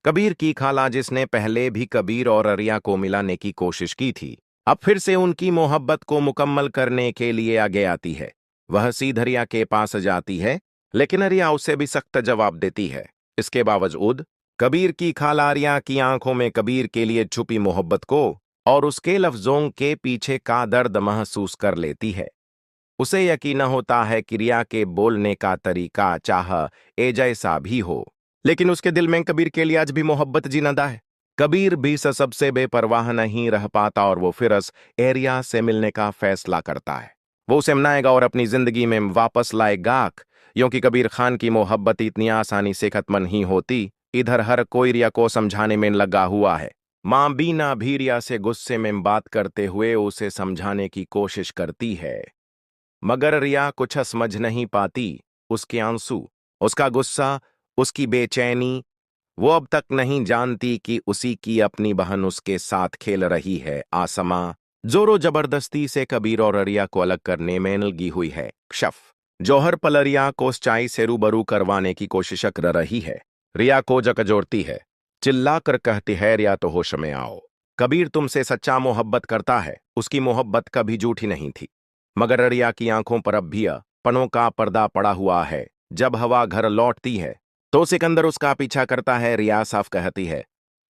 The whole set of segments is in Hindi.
कबीर की खाला, जिसने पहले भी कबीर और अरिया को मिलाने की कोशिश की थी, अब फिर से उनकी मोहब्बत को मुकम्मल करने के लिए आगे आती है। वह सीधे अरिया के पास जाती है, लेकिन अरिया उसे भी सख्त जवाब देती है। इसके बावजूद कबीर की खाला अरिया की आंखों में कबीर के लिए छुपी मोहब्बत को और उसके लफ्जों के पीछे का दर्द महसूस कर लेती है। उसे यकीन होता है कि रिया के बोलने का तरीका चाह ए जैसा भी हो, लेकिन उसके दिल में कबीर के लिए आज भी मोहब्बत जिंदा है। कबीर भी सबसे बेपरवाह नहीं रह पाता और वो फिरस एरिया से मिलने का फैसला करता है। वो उसे मनाएगा और अपनी जिंदगी में वापस लाएगा, क्योंकि कबीर खान की मोहब्बत इतनी आसानी से खत्म नहीं होती। इधर हर कोई रिया को समझाने में लगा हुआ है। मां बीना भी रिया से गुस्से में बात करते हुए उसे समझाने की कोशिश करती है, मगर रिया कुछ समझ नहीं पाती। उसके आंसू, उसका गुस्सा, उसकी बेचैनी, वो अब तक नहीं जानती कि उसी की अपनी बहन उसके साथ खेल रही है। आसमा जोरो जबरदस्ती से कबीर और अरिया को अलग करने में लगी हुई है। शफ जौहर पल रिया को सच्चाई से रूबरू करवाने की कोशिश कर रही है। रिया को झकझोरती है, चिल्ला कर कहती है, रिया तो होश में आओ। कबीर तुमसे सच्चा मोहब्बत करता है, उसकी मोहब्बत कभी झूठी नहीं थी। मगर अरिया की आंखों पर अब भी पनों का पर्दा पड़ा हुआ है। जब हवा घर लौटती है तो सिकंदर उसका पीछा करता है। रिया साफ कहती है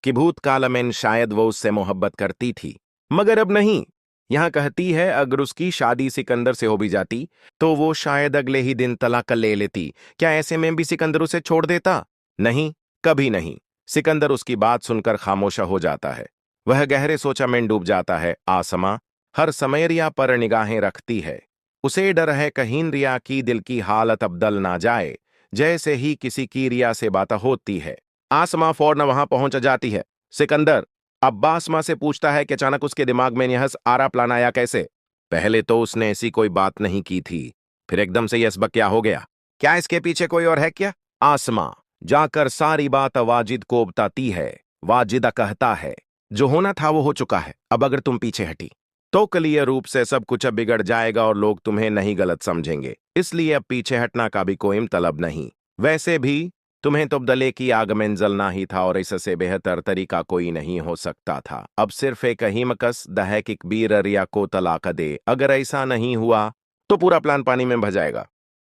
कि भूतकाल में शायद वो उससे मोहब्बत करती थी, मगर अब नहीं। यहां कहती है अगर उसकी शादी सिकंदर से हो भी जाती तो वो शायद अगले ही दिन तलाक ले लेती। क्या ऐसे में भी सिकंदर उसे छोड़ देता? नहीं, कभी नहीं। सिकंदर उसकी बात सुनकर खामोश हो जाता है। वह गहरे सोचा में डूब जाता है। आसमा हर समय रिया पर निगाहें रखती है। उसे डर है कहीं रिया की दिल की हालत अब बदल ना जाए। जैसे ही किसी की रिया से बात होती है, आसमा फौरन वहां पहुंच जाती है। सिकंदर अब आसमा से पूछता है कि अचानक उसके दिमाग में यह आरा प्लान आया कैसे। पहले तो उसने ऐसी कोई बात नहीं की थी, फिर एकदम से यह सबक क्या हो गया? क्या इसके पीछे कोई और है क्या? आसमा जाकर सारी बात वाजिद को बताती है। वाजिदा कहता है जो होना था वो हो चुका है, अब अगर तुम पीछे हटी तो क्लियर रूप से सब कुछ अब बिगड़ जाएगा और लोग तुम्हें नहीं गलत समझेंगे। इसलिए अब पीछे हटना का भी कोई मतलब नहीं। वैसे भी तुम्हें तो दले की आग में जलना ही था और इससे बेहतर तरीका कोई नहीं हो सकता था। अब सिर्फ एक ही मकस दह कि कबीर अरिया को तलाक दे। अगर ऐसा नहीं हुआ तो पूरा प्लान पानी में बह जाएगा।